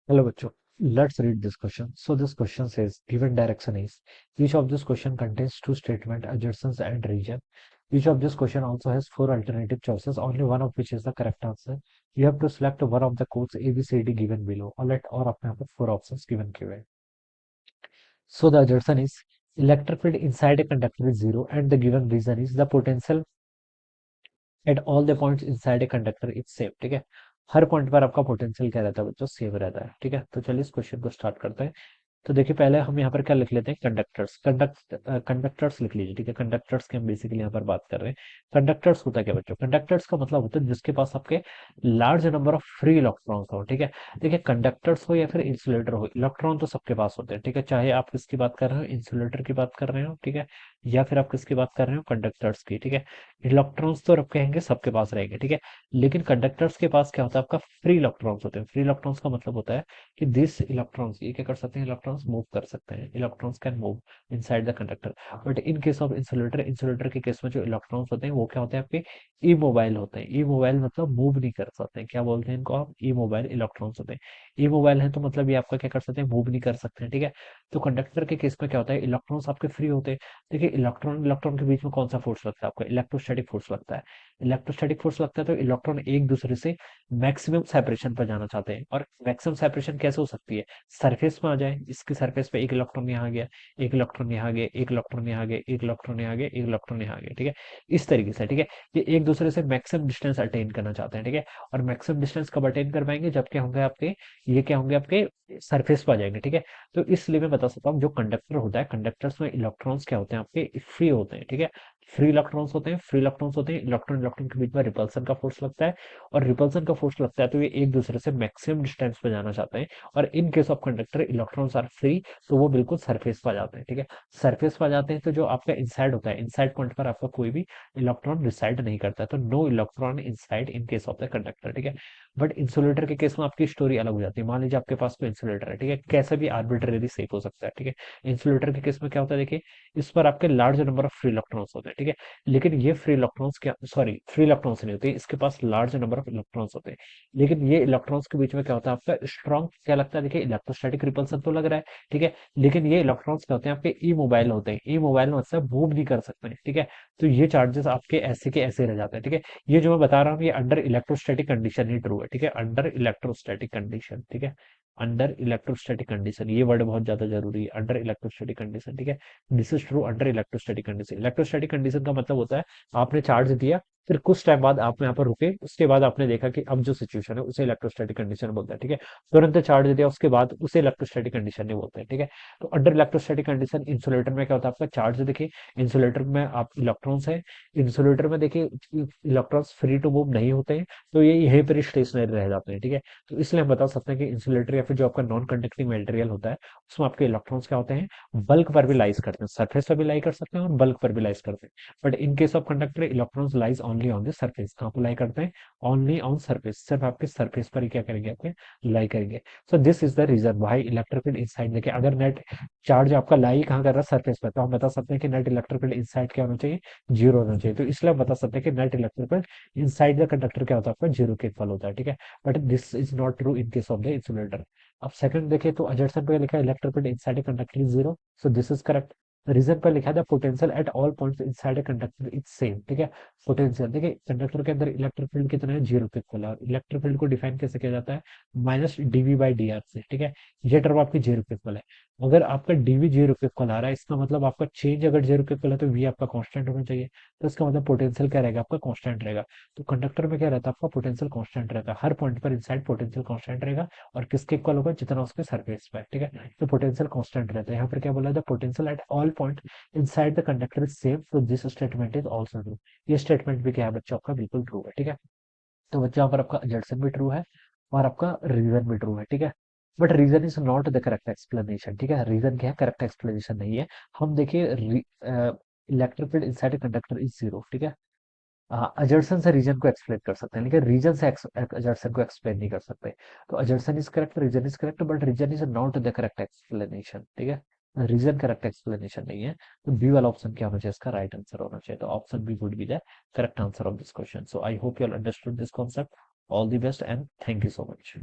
Hello, bachcho. Let's read this question. So this question says, given direction is, each of this question contains two statement, adjacent and region. Each of this question also has four alternative choices, only one of which is the correct answer. You have to select one of the codes A, B, C, D given below, और अपने यहाँ पे four options given किए हुए हैं. So the adjacent is electric field inside a conductor is zero, and the given reason is the potential at all the points inside a conductor is same. ठीक है, हर point पर आपका potential क्या रहता है बच्चों, सेम रहता है. ठीक है, तो चलिए इस क्वेश्चन को स्टार्ट करते हैं. तो देखिए पहले हम यहाँ पर क्या लिख लेते हैं, कंडक्टर्स लिख लीजिए. ठीक है, कंडक्टर्स की हम बेसिकली यहाँ पर बात कर रहे हैं. कंडक्टर्स होता है क्या बच्चों, कंडक्टर्स का मतलब होता है जिसके पास आपके large number of free electrons हो. ठीक है, देखिए कंडक्टर्स हो या फिर इंसुलेटर हो, इलेक्ट्रॉन तो सबके पास होते हैं. ठीक है, चाहे आप किसकी बात कर रहे हो, इंसुलेटर की बात कर रहे हो, ठीक है, या फिर आप किसकी बात कर रहे हो, कंडक्टर्स की. ठीक है, इलेक्ट्रॉन्स तो आप कहेंगे सबके पास रहेंगे. ठीक है, लेकिन कंडक्टर्स के पास क्या होता है, आपका फ्री इलेक्ट्रॉन्स होते हैं. फ्री इलेक्ट्रॉन्स का मतलब होता है कि दिस इलेक्ट्रॉन्स, ये क्या कर सकते हैं, इलेक्ट्रॉन्स मूव कर सकते हैं. Electrons can move inside the conductor. But in case of insulator, insulator के केस में जो इलेक्ट्रॉन्स होते हैं वो क्या होते हैं, आपके इमोबाइल होते हैं. इमोबाइल मतलब मूव नहीं कर सकते हैं. क्या बोलते हैं इनको आप, इमोबाइल इलेक्ट्रॉन्स होते हैं. इमोबाइल है तो मतलब ये आपका क्या कर सकते हैं, मूव नहीं कर सकते हैं. ठीक है, तो कंडक्टर के केस में क्या होता है, इलेक्ट्रॉन्स आपके फ्री होते हैं. देखिए इलेक्ट्रॉन इलेक्ट्रॉन के बीच में कौन सा फोर्स लगता है, आपका इलेक्ट्रोस्टैटिक फोर्स लगता है. इलेक्ट्रोस्टैटिक फोर्स लगता है तो इलेक्ट्रॉन एक दूसरे से मैक्सिमम सेपरेशन पर जाना चाहते हैं. और मैक्सिमम सेपरेशन कैसे हो सकती है, सरफेस में आ जाए, इसकी सरफेस पे एक इलेक्ट्रॉन यहाँ आ गया, एक इलेक्ट्रॉन यहाँ आ गया, एक इलेक्ट्रॉन यहाँ आ गया, एक इलेक्ट्रॉन यहाँ आ गया, एक इलेक्ट्रॉन यहाँ आ गया. ठीक है, इस तरीके से. ठीक है, ये एक दूसरे से मैक्सिमम डिस्टेंस अटेन करना चाहते हैं. ठीक है, और मैक्सिमम डिस्टेंस कब अटेन कर पाएंगे, जब क्या होंगे आपके, ये क्या होंगे आपके सरफेस पर आ जाएंगे. ठीक है, तो इसलिए मैं बता सकता हूँ जो कंडक्टर होता है, कंडक्टर्स में इलेक्ट्रॉन्स क्या होते हैं आपके, फ्री होते हैं. ठीक है, फ्री इलेक्ट्रॉन्स होते हैं, फ्री इलेक्ट्रॉन्स होते हैं, इलेक्ट्रॉन इलेक्ट्रॉन के बीच में रिपल्सन का फोर्स लगता है. और रिपल्सन का फोर्स लगता है तो ये एक दूसरे से मैक्सिमम डिस्टेंस पे जाना चाहते हैं. और in case of conductor electrons are free, तो वो बिल्कुल सरफेस पर आ जाते हैं. ठीक है, सरफेस पर आ जाते हैं तो जो आपका इनसाइड होता है, इनसाइड पॉइंट पर आपका कोई भी इलेक्ट्रॉन रिसाइड नहीं करता है, तो no electron inside in case of the conductor. ठीक है, बट इंसुलेटर के केस में आपकी स्टोरी अलग हो जाती है. मान लीजिए आपके पास कोई इंसुलेटर है, ठीक है, कैसा भी आर्बिट्रेरी शेप हो सकता है. ठीक है, इंसुलेटर के केस में क्या होता है, देखिए इस पर आपके large number of free electrons होते हैं. ठीक है, लेकिन ये फ्री इलेक्ट्रॉन्स क्या, सॉरी फ्री इलेक्ट्रॉन्स नहीं होते, इसके पास लार्ज नंबर ऑफ इलेक्ट्रॉन्स होते हैं. लेकिन ये इलेक्ट्रॉन्स के बीच में क्या होता है, आपका स्ट्रॉन्ग क्या लगता है, देखिए इलेक्ट्रोस्टैटिक रिपल्सन तो लग रहा है. ठीक है, लेकिन ये इलेक्ट्रॉन्स क्या होते हैं, आपके ई मोबाइल होते हैं. ई मोबाइल मतलब मूव नहीं कर सकते हैं. ठीक है, तो ये चार्जेस आपके ऐसे के ऐसे रह जाते हैं. ठीक है, ये जो मैं बता रहा हूँ ये अंडर इलेक्ट्रोस्टैटिक कंडीशन ही ट्रू है. ठीक है, अंडर इलेक्ट्रोस्टैटिक कंडीशन. ठीक है, अंडर इलेक्ट्रोस्टैटिक कंडीशन, ये वर्ड बहुत ज्यादा जरूरी है, अंडर इलेक्ट्रोस्टैटिक कंडीशन. ठीक है, this is true under electrostatic condition. Electrostatic condition का मतलब होता है आपने चार्ज दिया, फिर कुछ टाइम बाद आप यहाँ पर रुके, उसके बाद आपने देखा कि अब जो सिचुएशन है उसे इलेक्ट्रोस्टैटिक कंडीशन बोलते हैं. ठीक है, तुरंत चार्ज दिया उसके बाद उसे इलेक्ट्रोस्टैटिक कंडीशन नहीं बोलते हैं. ठीक है, तो अंडर इलेक्ट्रोस्टैटिक कंडीशन इंसुलेटर में क्या होता है, आपका चार्ज देखिए, इंसुलेटर में आप इलेक्ट्रॉन्स है, इंसुलेटर में देखिए इलेक्ट्रॉन्स फ्री टू मूव नहीं होते हैं, तो ये यहीं पर स्टेशनरी रह जाते हैं. ठीक है, तो इसलिए हम बता सकते हैं कि इंसुलेटर या फिर जो आपका नॉन कंडक्टिंग मटेरियल होता है उसमें आपके इलेक्ट्रॉन्स क्या होते हैं, बल्क पर भी लाइज करते हैं, सरफेस पर भी लाई कर सकते हैं और बल्क पर भी लाइज करते हैं. But in case of conductor electrons lies only on the surface. कहाँ पर लाई करते हैं, ओनली ऑन सरफेस, सिर्फ आपके सरफेस पर ही क्या करेंगे, आपके लाई करेंगे. So this is the reason why electric field inside, देखिए अगर नेट चार्ज आपका लाई कहाँ कर रहा है, सरफेस पर, तो हम बता सकते हैं कि नेट इलेक्ट्रिक फील्ड इनसाइड क्या होना चाहिए, जीरो होना चाहिए. तो इसलिए हम बता सकते हैं कि net electric field inside the conductor क्या होता है, आपका जीरो के इक्वल होता है. ठीक है, but this is not true in case of the insulator. अब सेकंड देखें तो एडजर्सन पे लिखा है electric field inside a conductor is zero, so this is correct. Reason पर लिखा था potential at all points inside a conductor is same. ठीक है, पोटेंशियल देखिए कंडक्टर के अंदर इलेक्ट्रिक फील्ड कितना है, जीरो के इक्वल है. और इलेक्ट्रिक फील्ड को डिफाइन कैसे किया जाता है, minus dv by d r से. ठीक है, ये टर्म आपकी जीरो के इक्वल है. अगर आपका डीवी जीरो के इक्वल आ रहा है, इसका मतलब आपका चेंज अगर जीरो के इक्वल है तो वी आपका कांस्टेंट होना चाहिए. तो इसका मतलब पोटेंशियल क्या रहेगा, आपका कांस्टेंट रहेगा. तो कंडक्टर में क्या रहता है, आपका पोटेंशियल कांस्टेंट रहता है, हर पॉइंट पर इनसाइड पोटेंशियल कांस्टेंट रहेगा. और किसके इक्वल होगा, जितना उसके सरफेस पे है. ठीक है, तो पोटेंशियल कांस्टेंट रहता है. यहाँ पर क्या बोला था, potential at all point inside the conductor is same, तो this statement is also true. ये स्टेटमेंट भी क्या है बच्चों, आपका बिल्कुल ट्रू है. ठीक है, तो बच्चों यहाँ पर आपका जड़सन भी ट्रू है और आपका रीजन भी ट्रू है. ठीक है, but reason is not the correct explanation. ठीक है, रीजन क्या है, करेक्ट एक्सप्लेनेशन नहीं है. हम देखिए electric field inside conductor is zero. ठीक है, अजर्सन से रीजन को एक्सप्लेन कर सकते हैं, लेकिन रीजन से अजर्सन को एक्सप्लेन नहीं कर सकते. तो assertion is correct, reason is correct, but reason is not the correct explanation. ठीक है, रीजन करेक्ट एक्सप्लेनेशन नहीं है. तो बी वाला ऑप्शन क्या होना चाहिए, इसका राइट आंसर होना चाहिए. तो option B would be the correct answer of this question. So I hope you all understood this concept. All the best and thank you so much.